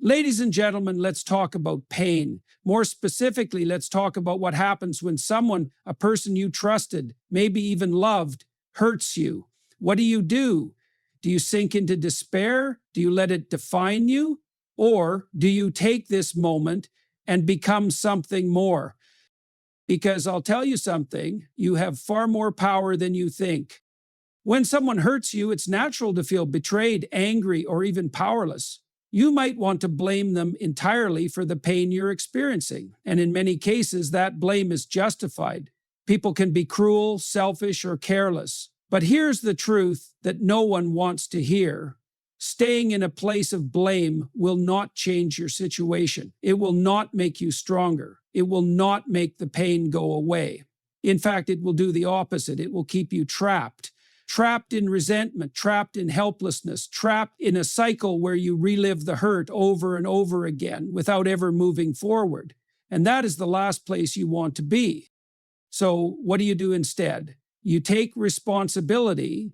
Ladies and gentlemen, let's talk about pain. More specifically, let's talk about what happens when someone, a person you trusted, maybe even loved, hurts you. What do? Do you sink into despair? Do you let it define you? Or do you take this moment and become something more? Because I'll tell you something, you have far more power than you think. When someone hurts you, it's natural to feel betrayed, angry, or even powerless. You might want to blame them entirely for the pain you're experiencing, and in many cases, that blame is justified. People can be cruel, selfish, or careless. But here's the truth that no one wants to hear. Staying in a place of blame will not change your situation. It will not make you stronger. It will not make the pain go away. In fact, it will do the opposite. It will keep you trapped. Trapped in resentment, trapped in helplessness, trapped in a cycle where you relive the hurt over and over again without ever moving forward. And that is the last place you want to be. So what do you do instead? You take responsibility,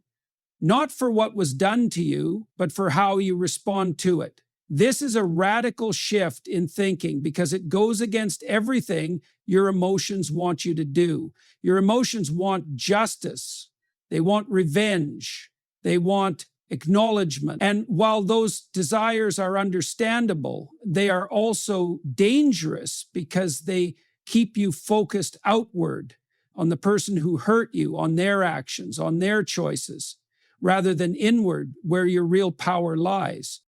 not for what was done to you, but for how you respond to it. This is a radical shift in thinking because it goes against everything your emotions want you to do. Your emotions want justice. They want revenge. They want acknowledgement. And while those desires are understandable, they are also dangerous because they keep you focused outward on the person who hurt you, on their actions, on their choices, rather than inward where your real power lies.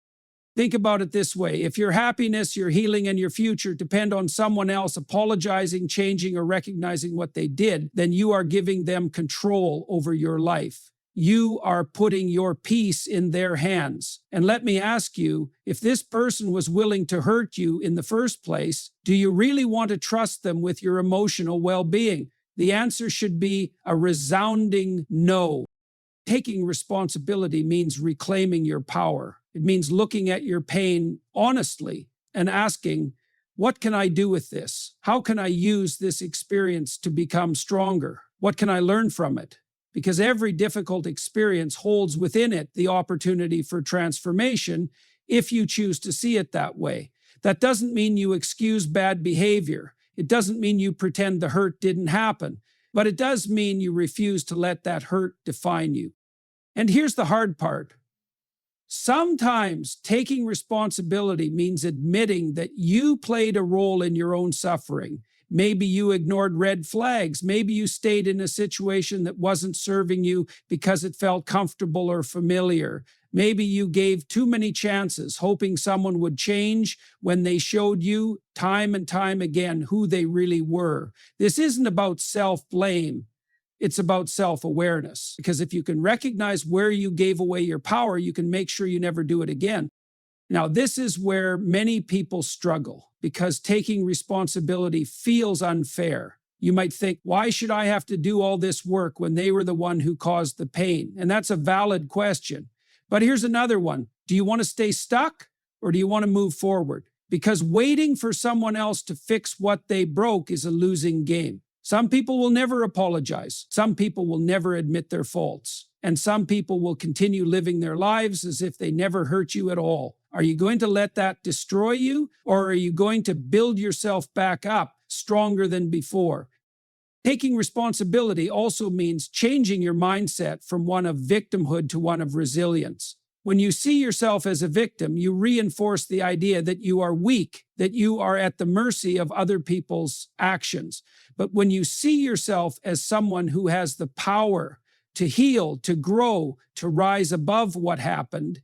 Think about it this way. If your happiness, your healing, and your future depend on someone else apologizing, changing, or recognizing what they did, then you are giving them control over your life. You are putting your peace in their hands. And let me ask you, if this person was willing to hurt you in the first place, do you really want to trust them with your emotional well-being? The answer should be a resounding no. Taking responsibility means reclaiming your power. It means looking at your pain honestly and asking, what can I do with this? How can I use this experience to become stronger? What can I learn from it? Because every difficult experience holds within it the opportunity for transformation if you choose to see it that way. That doesn't mean you excuse bad behavior. It doesn't mean you pretend the hurt didn't happen. But it does mean you refuse to let that hurt define you. And here's the hard part. Sometimes taking responsibility means admitting that you played a role in your own suffering. Maybe you ignored red flags. Maybe you stayed in a situation that wasn't serving you because it felt comfortable or familiar. Maybe you gave too many chances, hoping someone would change when they showed you time and time again who they really were. This isn't about self-blame. It's about self-awareness, because if you can recognize where you gave away your power, you can make sure you never do it again. Now, this is where many people struggle because taking responsibility feels unfair. You might think, why should I have to do all this work when they were the one who caused the pain? And that's a valid question. But here's another one. Do you want to stay stuck or do you want to move forward? Because waiting for someone else to fix what they broke is a losing game. Some people will never apologize. Some people will never admit their faults. And some people will continue living their lives as if they never hurt you at all. Are you going to let that destroy you, or are you going to build yourself back up stronger than before? Taking responsibility also means changing your mindset from one of victimhood to one of resilience. When you see yourself as a victim, you reinforce the idea that you are weak, that you are at the mercy of other people's actions. But when you see yourself as someone who has the power to heal, to grow, to rise above what happened,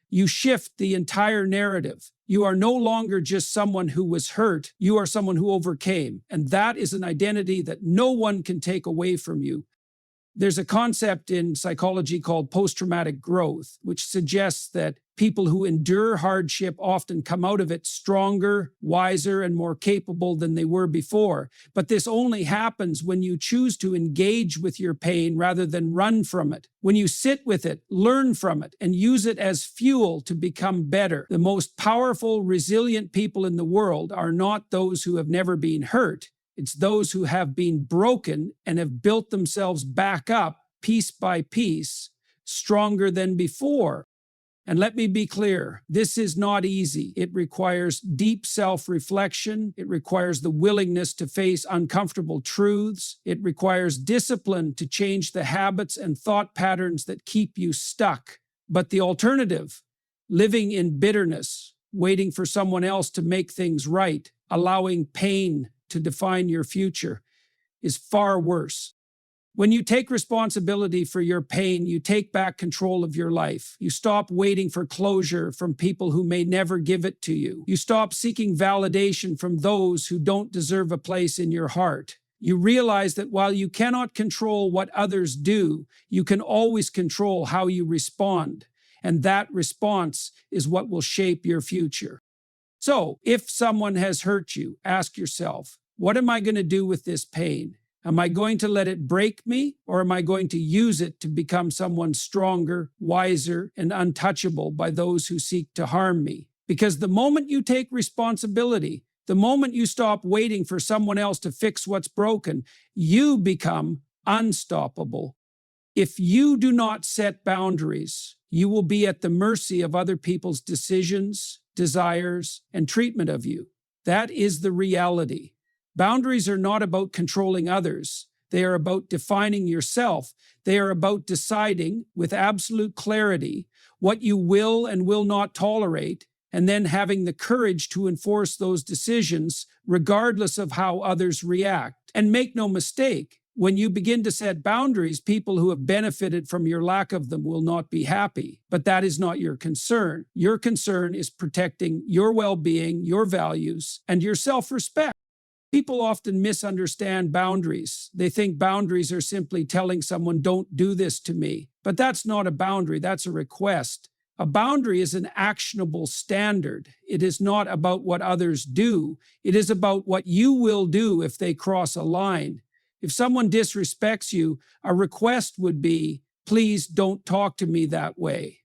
you shift the entire narrative. You are no longer just someone who was hurt. You are someone who overcame. And that is an identity that no one can take away from you. There's a concept in psychology called post-traumatic growth, which suggests that people who endure hardship often come out of it stronger, wiser, and more capable than they were before. But this only happens when you choose to engage with your pain rather than run from it. When you sit with it, learn from it, and use it as fuel to become better. The most powerful, resilient people in the world are not those who have never been hurt. It's those who have been broken and have built themselves back up piece by piece, stronger than before. And let me be clear, this is not easy. It requires deep self-reflection. It requires the willingness to face uncomfortable truths. It requires discipline to change the habits and thought patterns that keep you stuck. But the alternative, living in bitterness, waiting for someone else to make things right, allowing pain to define your future, is far worse. When you take responsibility for your pain, you take back control of your life. You stop waiting for closure from people who may never give it to you. You stop seeking validation from those who don't deserve a place in your heart. You realize that while you cannot control what others do, you can always control how you respond. And that response is what will shape your future. So, if someone has hurt you, ask yourself, what am I going to do with this pain? Am I going to let it break me, or am I going to use it to become someone stronger, wiser, and untouchable by those who seek to harm me? Because the moment you take responsibility, the moment you stop waiting for someone else to fix what's broken, you become unstoppable. If you do not set boundaries, you will be at the mercy of other people's decisions, desires, and treatment of you. That is the reality. Boundaries are not about controlling others. They are about defining yourself. They are about deciding with absolute clarity what you will and will not tolerate, and then having the courage to enforce those decisions regardless of how others react. And make no mistake, when you begin to set boundaries, people who have benefited from your lack of them will not be happy. But that is not your concern. Your concern is protecting your well-being, your values, and your self-respect. People often misunderstand boundaries. They think boundaries are simply telling someone, don't do this to me. But that's not a boundary, that's a request. A boundary is an actionable standard. It is not about what others do. It is about what you will do if they cross a line. If someone disrespects you, a request would be, please don't talk to me that way.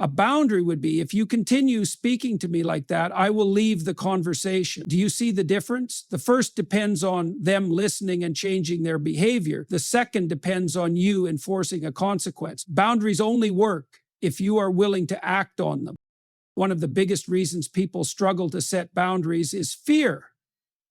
A boundary would be, if you continue speaking to me like that, I will leave the conversation. Do you see the difference? The first depends on them listening and changing their behavior. The second depends on you enforcing a consequence. Boundaries only work if you are willing to act on them. One of the biggest reasons people struggle to set boundaries is fear.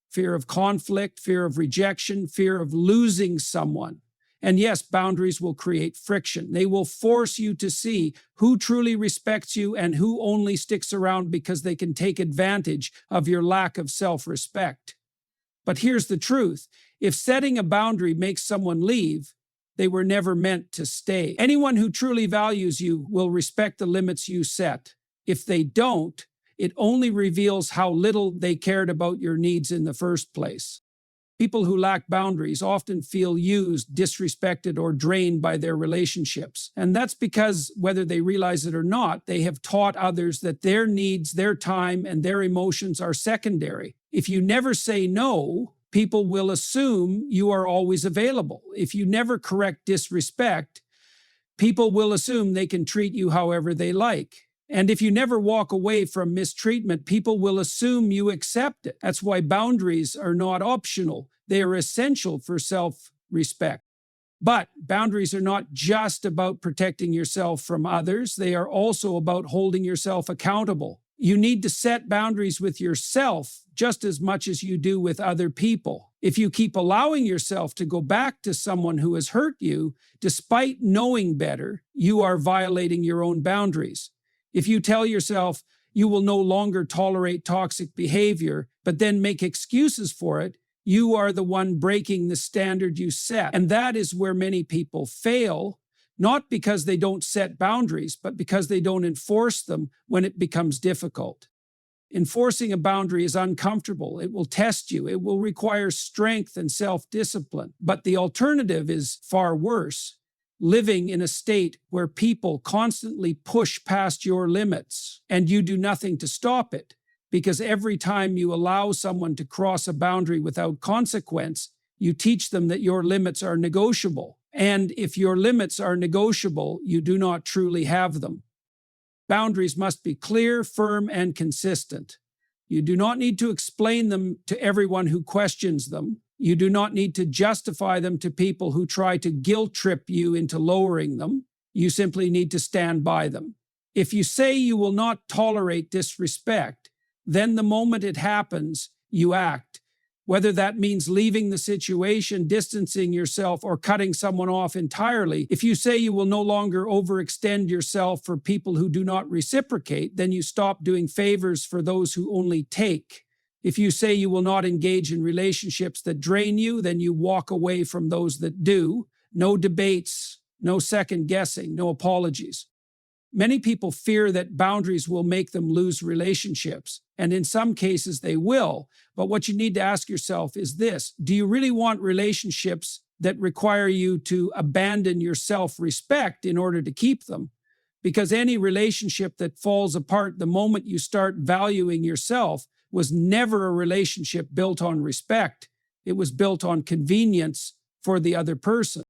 Fear of conflict, fear of rejection, fear of losing someone. And yes, boundaries will create friction. They will force you to see who truly respects you and who only sticks around because they can take advantage of your lack of self-respect. But here's the truth. If setting a boundary makes someone leave, they were never meant to stay. Anyone who truly values you will respect the limits you set. If they don't, it only reveals how little they cared about your needs in the first place. People who lack boundaries often feel used, disrespected, or drained by their relationships. And that's because, whether they realize it or not, they have taught others that their needs, their time, and their emotions are secondary. If you never say no, people will assume you are always available. If you never correct disrespect, people will assume they can treat you however they like. And if you never walk away from mistreatment, people will assume you accept it. That's why boundaries are not optional. They are essential for self-respect. But boundaries are not just about protecting yourself from others. They are also about holding yourself accountable. You need to set boundaries with yourself just as much as you do with other people. If you keep allowing yourself to go back to someone who has hurt you, despite knowing better, you are violating your own boundaries. If you tell yourself you will no longer tolerate toxic behavior, but then make excuses for it, you are the one breaking the standard you set. And that is where many people fail, not because they don't set boundaries, but because they don't enforce them when it becomes difficult. Enforcing a boundary is uncomfortable. It will test you. It will require strength and self-discipline. But the alternative is far worse. Living in a state where people constantly push past your limits and you do nothing to stop it, because every time you allow someone to cross a boundary without consequence, you teach them that your limits are negotiable. And if your limits are negotiable, you do not truly have them. Boundaries must be clear, firm, and consistent. You do not need to explain them to everyone who questions them. You do not need to justify them to people who try to guilt trip you into lowering them. You simply need to stand by them. If you say you will not tolerate disrespect, then the moment it happens, you act. Whether that means leaving the situation, distancing yourself, or cutting someone off entirely, if you say you will no longer overextend yourself for people who do not reciprocate, then you stop doing favors for those who only take. If you say you will not engage in relationships that drain you, then you walk away from those that do. No debates, no second guessing, no apologies. Many people fear that boundaries will make them lose relationships, and in some cases they will. But what you need to ask yourself is this: do you really want relationships that require you to abandon your self-respect in order to keep them? Because any relationship that falls apart the moment you start valuing yourself was never a relationship built on respect. It was built on convenience for the other person.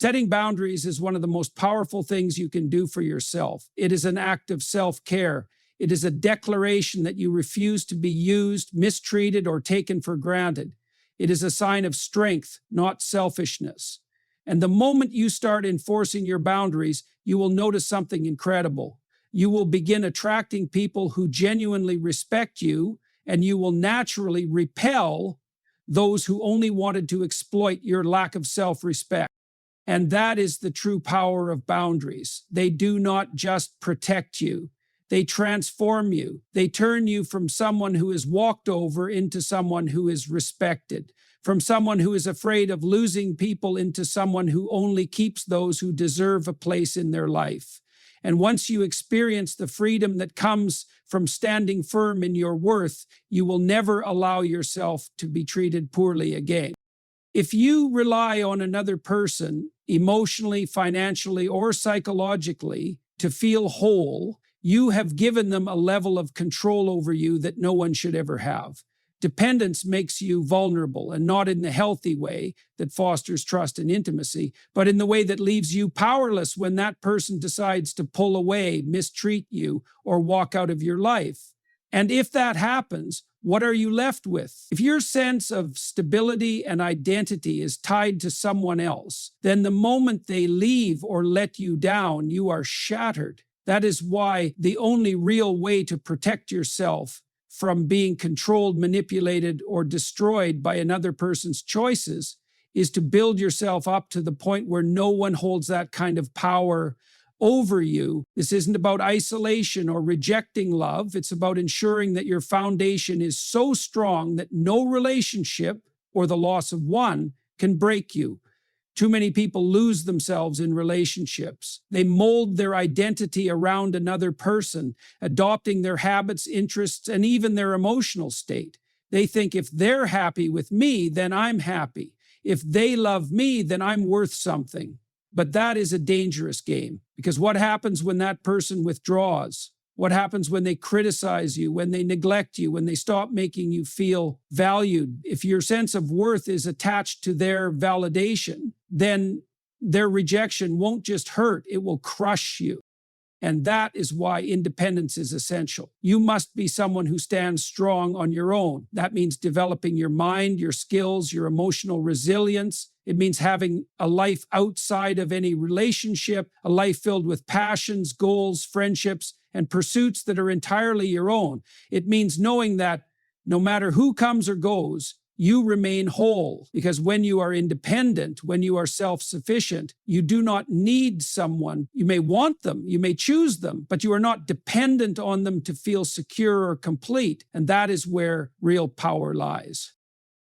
Setting boundaries is one of the most powerful things you can do for yourself. It is an act of self-care. It is a declaration that you refuse to be used, mistreated, or taken for granted. It is a sign of strength, not selfishness. And the moment you start enforcing your boundaries, you will notice something incredible. You will begin attracting people who genuinely respect you, and you will naturally repel those who only wanted to exploit your lack of self-respect. And that is the true power of boundaries. They do not just protect you. They transform you. They turn you from someone who is walked over into someone who is respected, from someone who is afraid of losing people into someone who only keeps those who deserve a place in their life. And once you experience the freedom that comes from standing firm in your worth, you will never allow yourself to be treated poorly again. If you rely on another person, emotionally, financially, or psychologically, to feel whole, you have given them a level of control over you that no one should ever have. Dependence makes you vulnerable, and not in the healthy way that fosters trust and intimacy, but in the way that leaves you powerless when that person decides to pull away, mistreat you, or walk out of your life. And if that happens, what are you left with? If your sense of stability and identity is tied to someone else, then the moment they leave or let you down, you are shattered. That is why the only real way to protect yourself from being controlled, manipulated, or destroyed by another person's choices is to build yourself up to the point where no one holds that kind of power over you. This isn't about isolation or rejecting love. It's about ensuring that your foundation is so strong that no relationship, or the loss of one, can break you. Too many people lose themselves in relationships. They mold their identity around another person, adopting their habits, interests, and even their emotional state. They think if they're happy with me, then I'm happy. If they love me, then I'm worth something. But that is a dangerous game, because what happens when that person withdraws? What happens when they criticize you, when they neglect you, when they stop making you feel valued? If your sense of worth is attached to their validation, then their rejection won't just hurt, it will crush you. And that is why independence is essential. You must be someone who stands strong on your own. That means developing your mind, your skills, your emotional resilience. It means having a life outside of any relationship, a life filled with passions, goals, friendships, and pursuits that are entirely your own. It means knowing that no matter who comes or goes, you remain whole, because when you are independent, when you are self-sufficient, you do not need someone. You may want them, you may choose them, but you are not dependent on them to feel secure or complete. And that is where real power lies.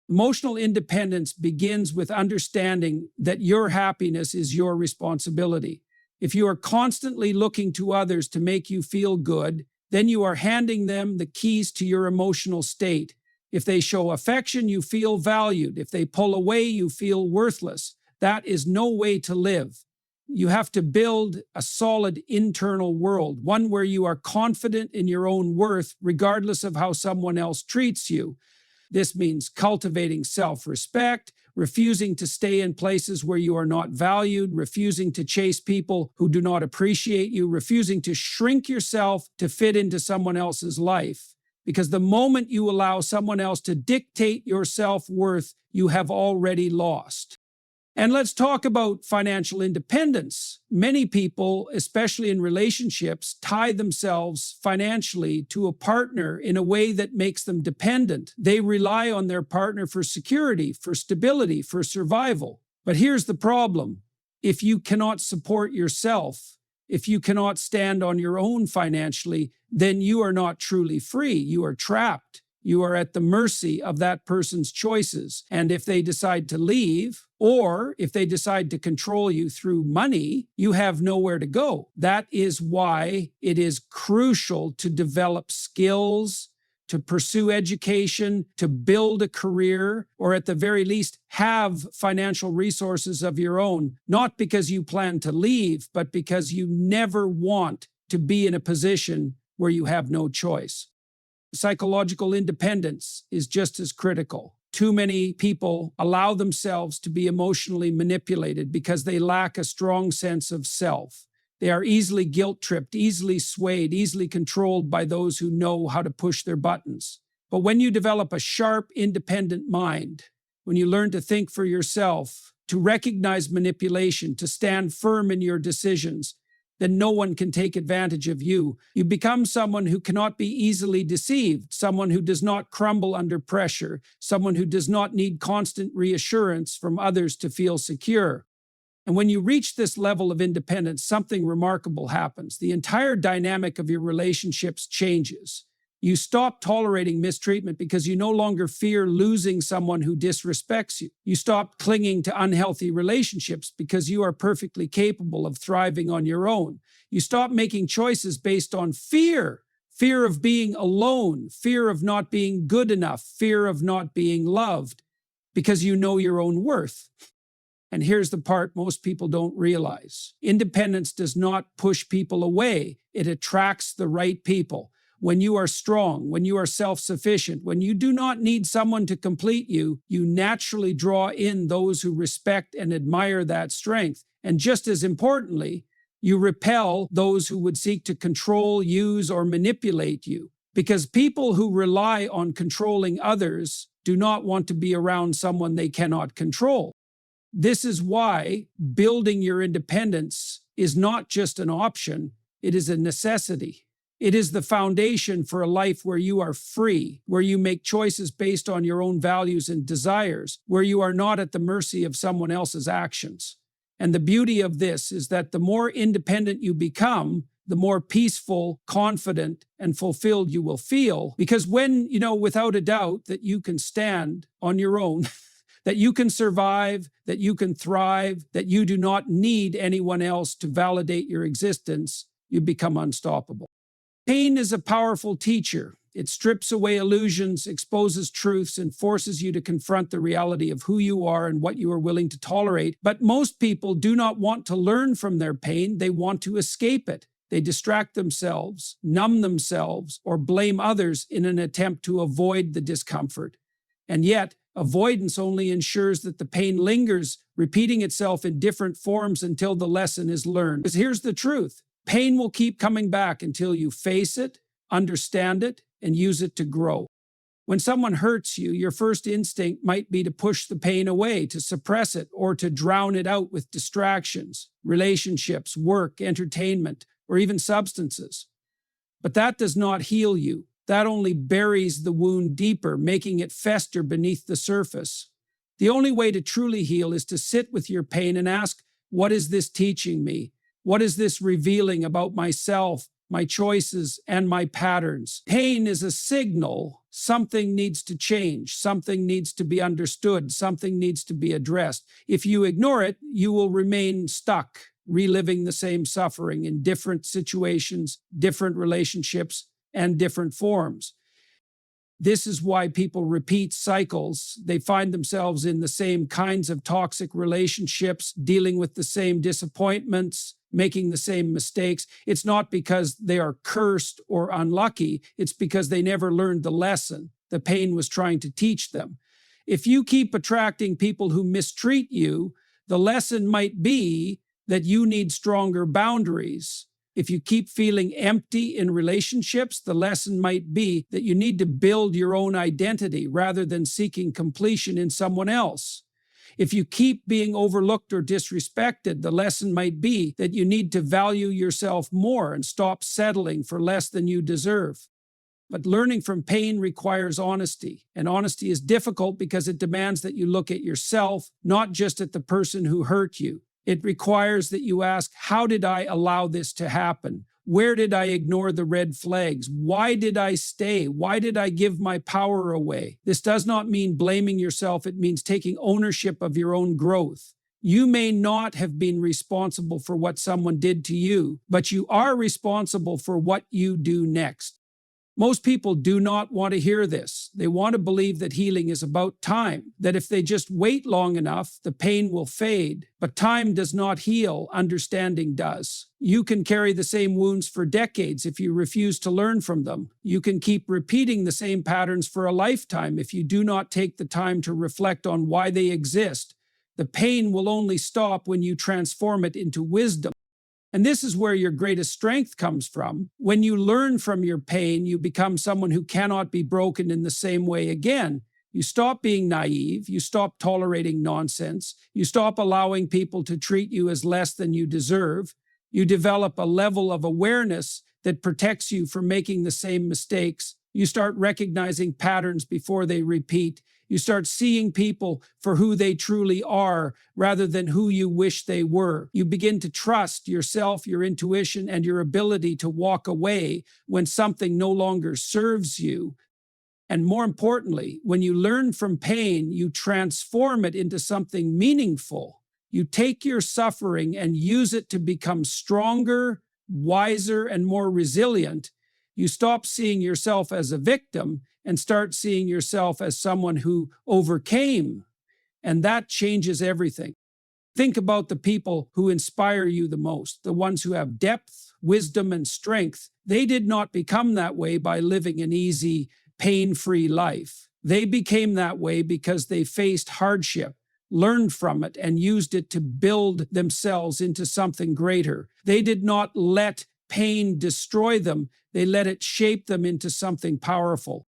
Emotional independence begins with understanding that your happiness is your responsibility. If you are constantly looking to others to make you feel good, then you are handing them the keys to your emotional state. If they show affection, you feel valued. If they pull away, you feel worthless. That is no way to live. You have to build a solid internal world, one where you are confident in your own worth, regardless of how someone else treats you. This means cultivating self-respect, refusing to stay in places where you are not valued, refusing to chase people who do not appreciate you, refusing to shrink yourself to fit into someone else's life. Because the moment you allow someone else to dictate your self-worth, you have already lost. And let's talk about financial independence. Many people, especially in relationships, tie themselves financially to a partner in a way that makes them dependent. They rely on their partner for security, for stability, for survival. But here's the problem. If you cannot support yourself, if you cannot stand on your own financially, then you are not truly free. You are trapped. You are at the mercy of that person's choices. And if they decide to leave, or if they decide to control you through money, you have nowhere to go. That is why it is crucial to develop skills, to pursue education, to build a career, or at the very least, have financial resources of your own, not because you plan to leave, but because you never want to be in a position where you have no choice. Psychological independence is just as critical. Too many people allow themselves to be emotionally manipulated because they lack a strong sense of self. They are easily guilt-tripped, easily swayed, easily controlled by those who know how to push their buttons. But when you develop a sharp, independent mind, when you learn to think for yourself, to recognize manipulation, to stand firm in your decisions, then no one can take advantage of you. You become someone who cannot be easily deceived, someone who does not crumble under pressure, someone who does not need constant reassurance from others to feel secure. And when you reach this level of independence, something remarkable happens. The entire dynamic of your relationships changes. You stop tolerating mistreatment because you no longer fear losing someone who disrespects you. You stop clinging to unhealthy relationships because you are perfectly capable of thriving on your own. You stop making choices based on fear of being alone, fear of not being good enough, fear of not being loved, because you know your own worth. And here's the part most people don't realize. Independence does not push people away. It attracts the right people. When you are strong, when you are self-sufficient, when you do not need someone to complete you, you naturally draw in those who respect and admire that strength. And just as importantly, you repel those who would seek to control, use, or manipulate you. Because people who rely on controlling others do not want to be around someone they cannot control. This is why building your independence is not just an option, it is a necessity. It is the foundation for a life where you are free, where you make choices based on your own values and desires, where you are not at the mercy of someone else's actions. And the beauty of this is that the more independent you become, the more peaceful, confident, and fulfilled you will feel. Because when you know without a doubt that you can stand on your own, that you can survive, that you can thrive, that you do not need anyone else to validate your existence, you become unstoppable. Pain is a powerful teacher. It strips away illusions, exposes truths, and forces you to confront the reality of who you are and what you are willing to tolerate. But most people do not want to learn from their pain. They want to escape it. They distract themselves, numb themselves, or blame others in an attempt to avoid the discomfort. And yet, avoidance only ensures that the pain lingers, repeating itself in different forms until the lesson is learned. Because here's the truth. Pain will keep coming back until you face it, understand it, and use it to grow. When someone hurts you, your first instinct might be to push the pain away, to suppress it, or to drown it out with distractions, relationships, work, entertainment, or even substances. But that does not heal you. That only buries the wound deeper, making it fester beneath the surface. The only way to truly heal is to sit with your pain and ask, what is this teaching me? What is this revealing about myself, my choices, and my patterns? Pain is a signal. Something needs to change. Something needs to be understood. Something needs to be addressed. If you ignore it, you will remain stuck, reliving the same suffering in different situations, different relationships, and different forms. This is why people repeat cycles. They find themselves in the same kinds of toxic relationships, dealing with the same disappointments, making the same mistakes. It's not because they are cursed or unlucky. It's because they never learned the lesson the pain was trying to teach them. If you keep attracting people who mistreat you, the lesson might be that you need stronger boundaries. If you keep feeling empty in relationships, the lesson might be that you need to build your own identity rather than seeking completion in someone else. If you keep being overlooked or disrespected, the lesson might be that you need to value yourself more and stop settling for less than you deserve. But learning from pain requires honesty, and honesty is difficult because it demands that you look at yourself, not just at the person who hurt you. It requires that you ask, how did I allow this to happen? Where did I ignore the red flags? Why did I stay? Why did I give my power away? This does not mean blaming yourself. It means taking ownership of your own growth. You may not have been responsible for what someone did to you, but you are responsible for what you do next. Most people do not want to hear this. They want to believe that healing is about time, that if they just wait long enough, the pain will fade. But time does not heal, understanding does. You can carry the same wounds for decades if you refuse to learn from them. You can keep repeating the same patterns for a lifetime if you do not take the time to reflect on why they exist. The pain will only stop when you transform it into wisdom. And this is where your greatest strength comes from. When you learn from your pain, you become someone who cannot be broken in the same way again. You stop being naive. You stop tolerating nonsense. You stop allowing people to treat you as less than you deserve. You develop a level of awareness that protects you from making the same mistakes. You start recognizing patterns before they repeat. You start seeing people for who they truly are rather than who you wish they were. You begin to trust yourself, your intuition, and your ability to walk away when something no longer serves you. And more importantly, when you learn from pain, you transform it into something meaningful. You take your suffering and use it to become stronger, wiser, and more resilient. You stop seeing yourself as a victim and start seeing yourself as someone who overcame. And that changes everything. Think about the people who inspire you the most, the ones who have depth, wisdom, and strength. They did not become that way by living an easy, pain-free life. They became that way because they faced hardship, learned from it, and used it to build themselves into something greater. They did not let pain destroy them. They let it shape them into something powerful.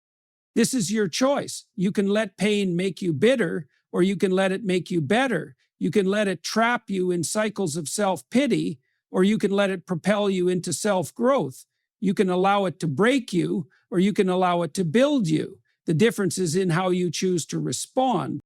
This is your choice. You can let pain make you bitter, or you can let it make you better. You can let it trap you in cycles of self-pity, or you can let it propel you into self-growth. You can allow it to break you, or you can allow it to build you. The difference is in how you choose to respond.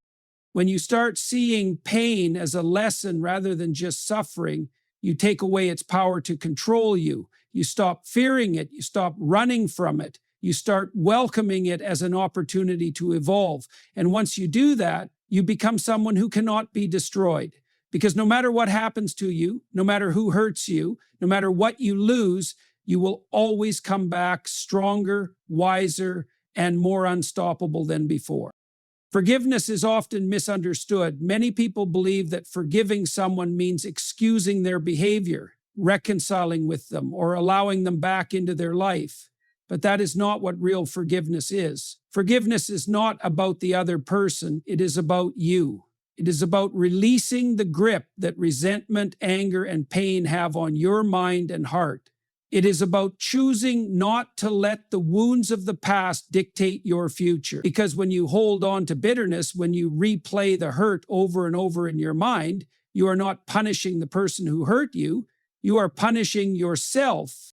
When you start seeing pain as a lesson rather than just suffering, you take away its power to control you. You stop fearing it. You stop running from it. You start welcoming it as an opportunity to evolve. And once you do that, you become someone who cannot be destroyed. Because no matter what happens to you, no matter who hurts you, no matter what you lose, you will always come back stronger, wiser, and more unstoppable than before. Forgiveness is often misunderstood. Many people believe that forgiving someone means excusing their behavior, reconciling with them, or allowing them back into their life. But that is not what real forgiveness is. Forgiveness is not about the other person. It is about you. It is about releasing the grip that resentment, anger, and pain have on your mind and heart. It is about choosing not to let the wounds of the past dictate your future. Because when you hold on to bitterness, when you replay the hurt over and over in your mind, you are not punishing the person who hurt you. You are punishing yourself.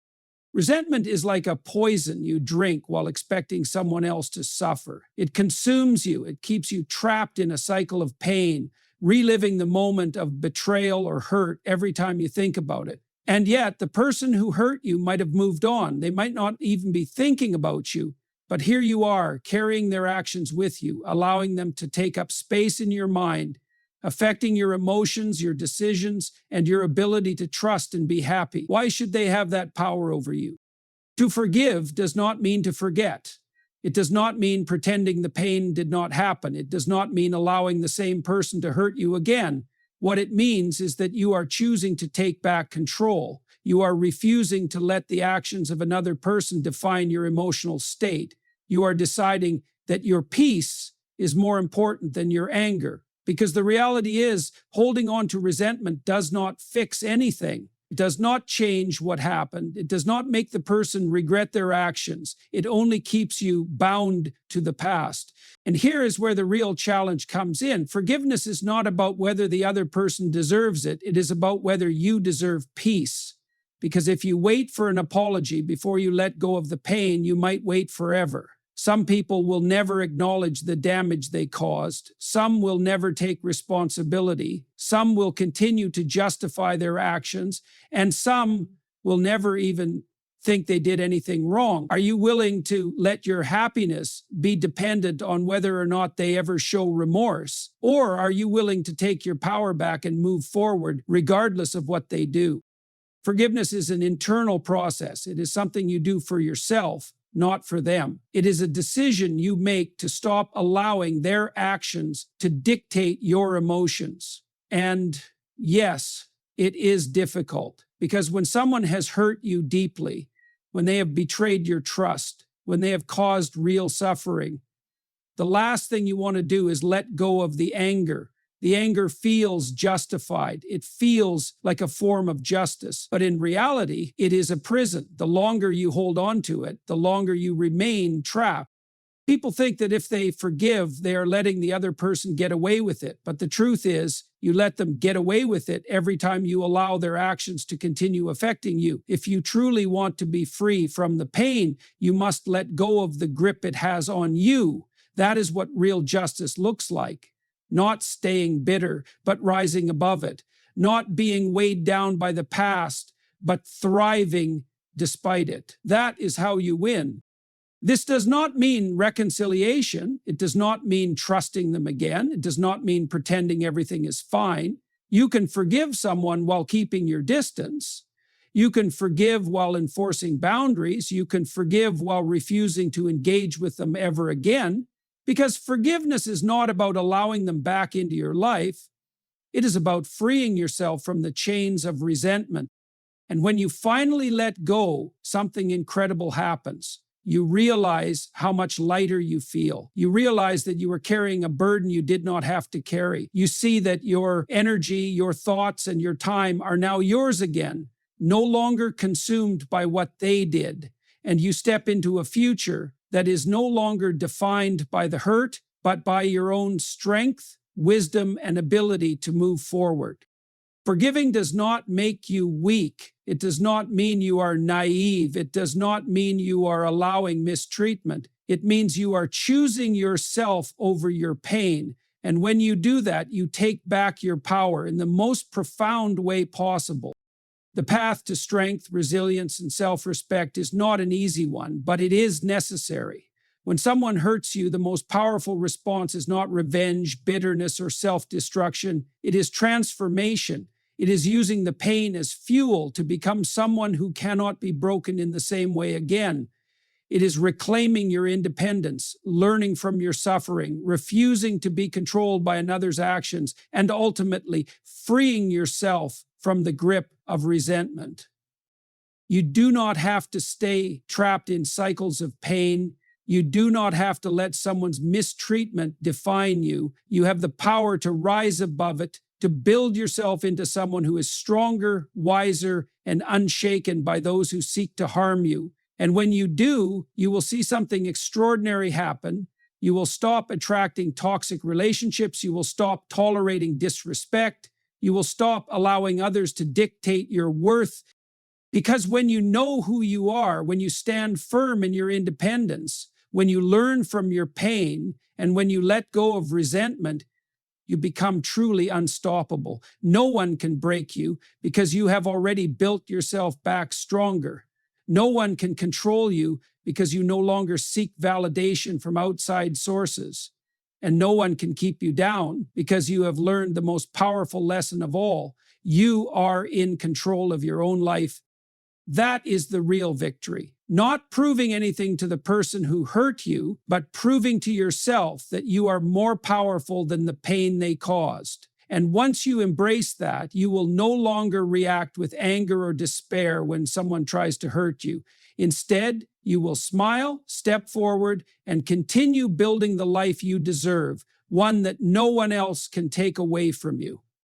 Resentment is like a poison you drink while expecting someone else to suffer. It consumes you. It keeps you trapped in a cycle of pain, reliving the moment of betrayal or hurt every time you think about it. And yet, the person who hurt you might have moved on. They might not even be thinking about you. But here you are, carrying their actions with you, allowing them to take up space in your mind, affecting your emotions, your decisions, and your ability to trust and be happy. Why should they have that power over you? To forgive does not mean to forget. It does not mean pretending the pain did not happen. It does not mean allowing the same person to hurt you again. What it means is that you are choosing to take back control. You are refusing to let the actions of another person define your emotional state. You are deciding that your peace is more important than your anger. Because the reality is, holding on to resentment does not fix anything. It does not change what happened. It does not make the person regret their actions. It only keeps you bound to the past. And here is where the real challenge comes in. Forgiveness is not about whether the other person deserves it. It is about whether you deserve peace. Because if you wait for an apology before you let go of the pain, you might wait forever. Some people will never acknowledge the damage they caused. Some will never take responsibility. Some will continue to justify their actions. And some will never even think they did anything wrong. Are you willing to let your happiness be dependent on whether or not they ever show remorse? Or are you willing to take your power back and move forward regardless of what they do? Forgiveness is an internal process. It is something you do for yourself, not for them. It is a decision you make to stop allowing their actions to dictate your emotions. And yes, it is difficult because when someone has hurt you deeply, when they have betrayed your trust, when they have caused real suffering, the last thing you want to do is let go of the anger. The anger feels justified. It feels like a form of justice. But in reality, it is a prison. The longer you hold on to it, the longer you remain trapped. People think that if they forgive, they are letting the other person get away with it. But the truth is, you let them get away with it every time you allow their actions to continue affecting you. If you truly want to be free from the pain, you must let go of the grip it has on you. That is what real justice looks like. Not staying bitter, but rising above it. Not being weighed down by the past, but thriving despite it. That is how you win. This does not mean reconciliation. It does not mean trusting them again. It does not mean pretending everything is fine. You can forgive someone while keeping your distance. You can forgive while enforcing boundaries. You can forgive while refusing to engage with them ever again. Because forgiveness is not about allowing them back into your life. It is about freeing yourself from the chains of resentment. And when you finally let go, something incredible happens. You realize how much lighter you feel. You realize that you are carrying a burden you did not have to carry. You see that your energy, your thoughts, and your time are now yours again, no longer consumed by what they did. And you step into a future that is no longer defined by the hurt, but by your own strength, wisdom, and ability to move forward. Forgiving does not make you weak. It does not mean you are naive. It does not mean you are allowing mistreatment. It means you are choosing yourself over your pain. And when you do that, you take back your power in the most profound way possible. The path to strength, resilience, and self-respect is not an easy one, but it is necessary. When someone hurts you, the most powerful response is not revenge, bitterness, or self-destruction. It is transformation. It is using the pain as fuel to become someone who cannot be broken in the same way again. It is reclaiming your independence, learning from your suffering, refusing to be controlled by another's actions, and ultimately freeing yourself from the grip of resentment. You do not have to stay trapped in cycles of pain. You do not have to let someone's mistreatment define you. You have the power to rise above it, to build yourself into someone who is stronger, wiser, and unshaken by those who seek to harm you. And when you do, you will see something extraordinary happen. You will stop attracting toxic relationships. You will stop tolerating disrespect. You will stop allowing others to dictate your worth. Because when you know who you are, when you stand firm in your independence, when you learn from your pain, and when you let go of resentment, you become truly unstoppable. No one can break you because you have already built yourself back stronger. No one can control you because you no longer seek validation from outside sources. And no one can keep you down because you have learned the most powerful lesson of all. You are in control of your own life. That is the real victory. Not proving anything to the person who hurt you, but proving to yourself that you are more powerful than the pain they caused. And once you embrace that, you will no longer react with anger or despair when someone tries to hurt you. Instead, you will smile, step forward, and continue building the life you deserve, one that no one else can take away from you.